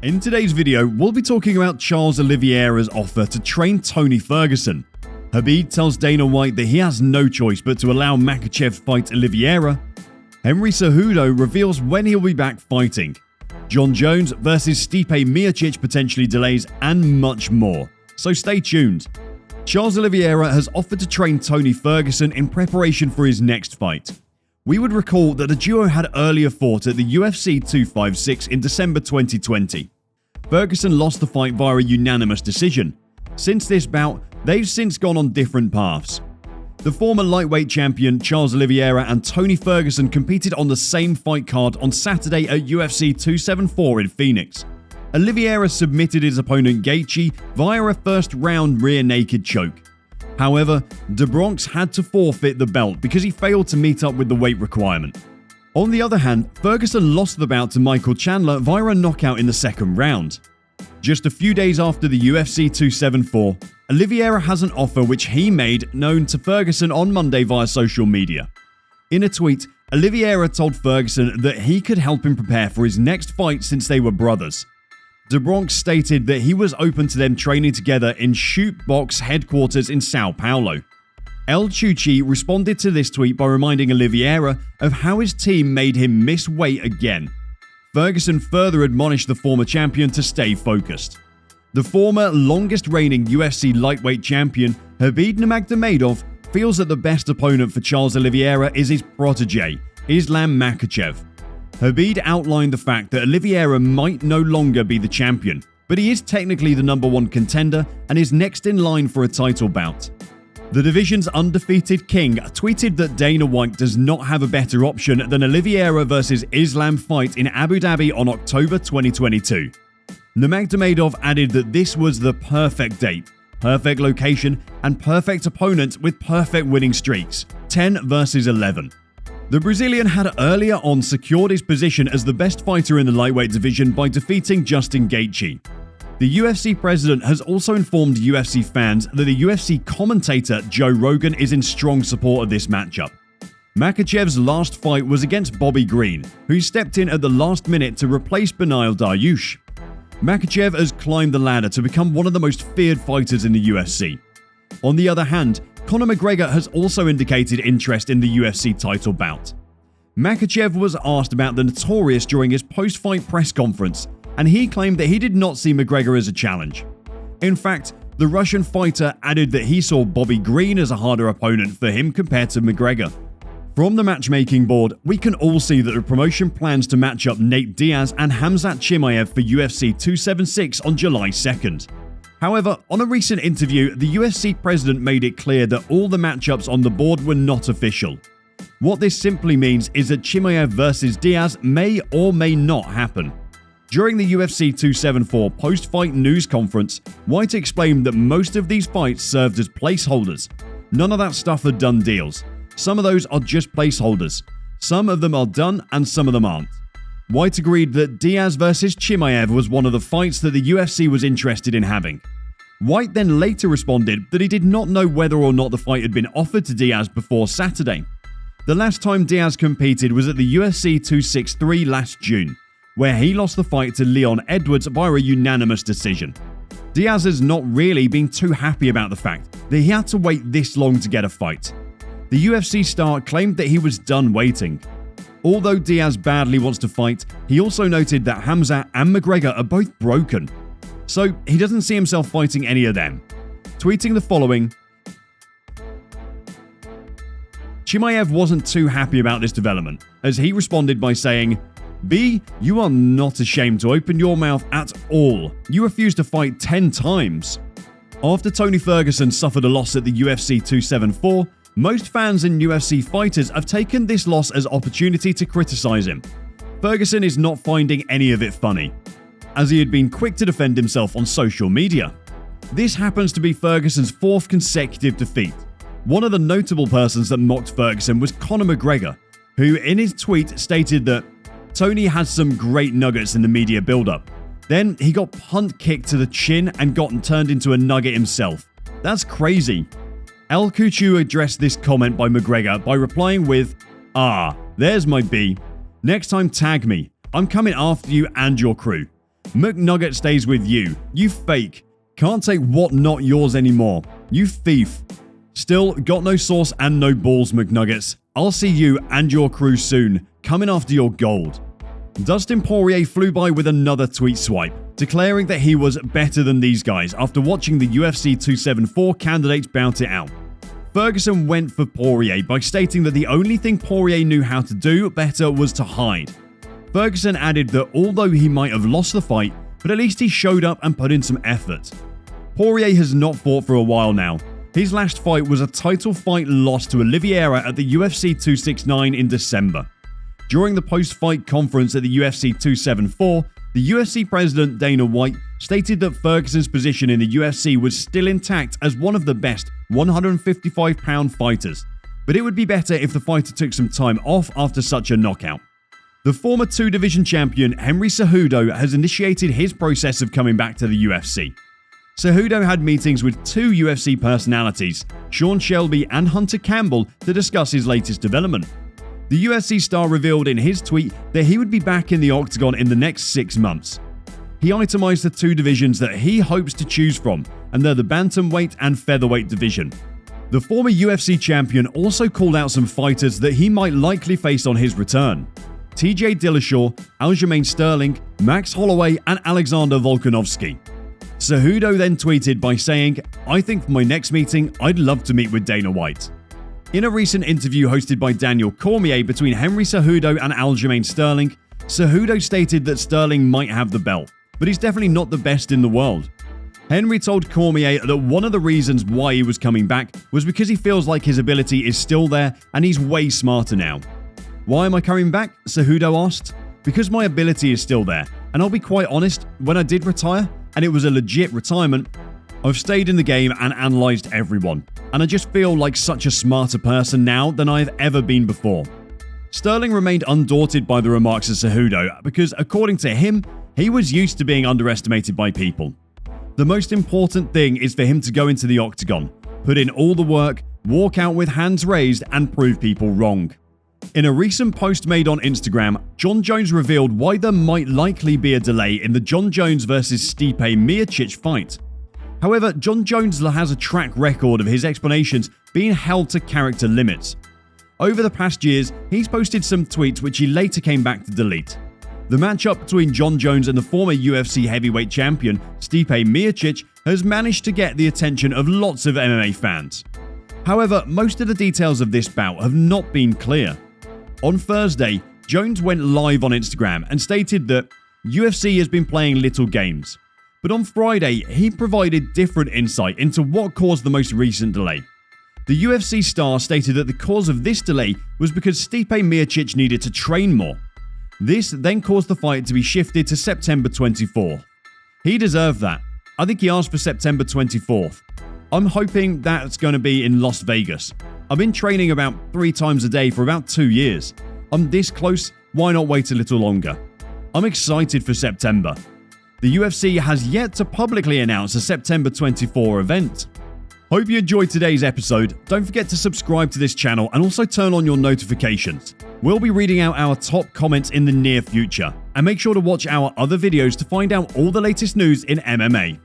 In today's video, we'll be talking about Charles Oliveira's offer to train Tony Ferguson. Khabib tells Dana White that he has no choice but to allow Makhachev to fight Oliveira. HENREY Cejudo reveals when he'll be back fighting. Jon Jones versus Stipe Miocic potentially delays, and much more. So stay tuned. Charles Oliveira has offered to train Tony Ferguson in preparation for his next fight. We would recall that the duo had earlier fought at the UFC 256 in December 2020. Ferguson lost the fight via a unanimous decision. Since this bout, they've since gone on different paths. The former lightweight champion Charles Oliveira and Tony Ferguson competed on the same fight card on Saturday at UFC 274 in Phoenix. Oliveira submitted his opponent Gaethje via a first-round rear naked choke. However, the Bronx had to forfeit the belt because he failed to meet up with the weight requirement. On the other hand, Ferguson lost the bout to Michael Chandler via a knockout in the second round. Just a few days after the UFC 274, Oliveira has an offer which he made known to Ferguson on Monday via social media. In a tweet, Oliveira told Ferguson that he could help him prepare for his next fight since they were brothers. The Bronx stated that he was open to them training together in Shoot Box headquarters in Sao Paulo. El Chuchi responded to this tweet by reminding Oliveira of how his team made him miss weight again. Ferguson further admonished the former champion to stay focused. The former longest reigning UFC lightweight champion, Khabib Nurmagomedov, feels that the best opponent for Charles Oliveira is his protege, Islam Makhachev. Khabib outlined the fact that Oliveira might no longer be the champion, but he is technically the #1 contender and is next in line for a title bout. The division's undefeated king tweeted that Dana White does not have a better option than Oliveira versus Islam fight in Abu Dhabi on October 2022. Nurmagomedov added that this was the perfect date, perfect location, and perfect opponent with perfect winning streaks, 10 versus 11. The Brazilian had earlier on secured his position as the best fighter in the lightweight division by defeating Justin Gaethje. The UFC president has also informed UFC fans that the UFC commentator Joe Rogan is in strong support of this matchup. Makhachev's last fight was against Bobby Green, who stepped in at the last minute to replace Beneil Dariush. Makhachev has climbed the ladder to become one of the most feared fighters in the UFC. On the other hand, Conor McGregor has also indicated interest in the UFC title bout. Makhachev was asked about the Notorious during his post-fight press conference, and he claimed that he did not see McGregor as a challenge. In fact, the Russian fighter added that he saw Bobby Green as a harder opponent for him compared to McGregor. From the matchmaking board, we can all see that the promotion plans to match up Nate Diaz and Khamzat Chimaev for UFC 276 on July 2nd. However, on a recent interview, the UFC president made it clear that all the matchups on the board were not official. What this simply means is that Chimaev versus Diaz may or may not happen. During the UFC 274 post-fight news conference, White explained that most of these fights served as placeholders. None of that stuff are done deals. Some of those are just placeholders. Some of them are done and some of them aren't. White agreed that Diaz versus Chimaev was one of the fights that the UFC was interested in having. White then later responded that he did not know whether or not the fight had been offered to Diaz before Saturday. The last time Diaz competed was at the UFC 263 last June, where he lost the fight to Leon Edwards via a unanimous decision. Diaz has not really been too happy about the fact that he had to wait this long to get a fight. The UFC star claimed that he was done waiting. Although Diaz badly wants to fight, he also noted that Khamzat and McGregor are both broken. So he doesn't see himself fighting any of them. Tweeting the following: Chimaev wasn't too happy about this development, as he responded by saying, "B, you are not ashamed to open your mouth at all. You refused to fight 10 times. After Tony Ferguson suffered a loss at the UFC 274, most fans and UFC fighters have taken this loss as opportunity to criticize him. Ferguson is not finding any of it funny, as he had been quick to defend himself on social media. This happens to be Ferguson's 4th consecutive defeat. One of the notable persons that mocked Ferguson was Conor McGregor, who in his tweet stated that Tony had some great nuggets in the media build-up. Then he got punt kicked to the chin and gotten turned into a nugget himself. That's crazy." El Kuchu addressed this comment by McGregor by replying with, "Ah, there's my B. Next time tag me. I'm coming after you and your crew. McNugget stays with you. You fake. Can't take what not yours anymore. You thief. Still, got no sauce and no balls, McNuggets. I'll see you and your crew soon, coming after your gold. Dustin Poirier flew by with another tweet swipe, declaring that he was better than these guys after watching the UFC 274 candidates bout it out. Ferguson went for Poirier by stating that the only thing Poirier knew how to do better was to hide. Ferguson added that although he might have lost the fight, but at least he showed up and put in some effort. Poirier has not fought for a while now. His last fight was a title fight loss to Oliveira at the UFC 269 in December. During the post-fight conference at the UFC 274, the UFC president Dana White stated that Ferguson's position in the UFC was still intact as one of the best 155-pound fighters, but it would be better if the fighter took some time off after such a knockout. The former two-division champion Henry Cejudo has initiated his process of coming back to the UFC. Cejudo had meetings with two UFC personalities, Sean Shelby and Hunter Campbell, to discuss his latest development. The UFC star revealed in his tweet that he would be back in the octagon in the next 6 months. He itemized the two divisions that he hopes to choose from, and they're the bantamweight and featherweight division. The former UFC champion also called out some fighters that he might likely face on his return: TJ Dillashaw, Aljamain Sterling, Max Holloway, and Alexander Volkanovski. Cejudo then tweeted by saying, "I think for my next meeting, I'd love to meet with Dana White." In a recent interview hosted by Daniel Cormier between Henry Cejudo and Aljamain Sterling, Cejudo stated that Sterling might have the belt, but he's definitely not the best in the world. Henry told Cormier that one of the reasons why he was coming back was because he feels like his ability is still there and he's way smarter now. "Why am I coming back?" Cejudo asked. "Because my ability is still there, and I'll be quite honest, when I did retire, and it was a legit retirement, I've stayed in the game and analysed everyone, and I just feel like such a smarter person now than I've ever been before." Sterling remained undaunted by the remarks of Cejudo because, according to him, he was used to being underestimated by people. The most important thing is for him to go into the octagon, put in all the work, walk out with hands raised, and prove people wrong. In a recent post made on Instagram, Jon Jones revealed why there might likely be a delay in the Jon Jones vs Stipe Miocic fight. However, Jon Jones has a track record of his explanations being held to character limits. Over the past years, he's posted some tweets which he later came back to delete. The matchup between Jon Jones and the former UFC heavyweight champion Stipe Miocic has managed to get the attention of lots of MMA fans. However, most of the details of this bout have not been clear. On Thursday, Jones went live on Instagram and stated that UFC has been playing little games. But on Friday, he provided different insight into what caused the most recent delay. The UFC star stated that the cause of this delay was because Stipe Miocic needed to train more. This then caused the fight to be shifted to September 24th. He deserved that. I think he asked for September 24th. I'm hoping that's going to be in Las Vegas. I've been training about 3 times a day for about 2 years. I'm this close, why not wait a little longer? I'm excited for September. The UFC has yet to publicly announce a September 24 event. Hope you enjoyed today's episode. Don't forget to subscribe to this channel and also turn on your notifications. We'll be reading out our top comments in the near future. And make sure to watch our other videos to find out all the latest news in MMA.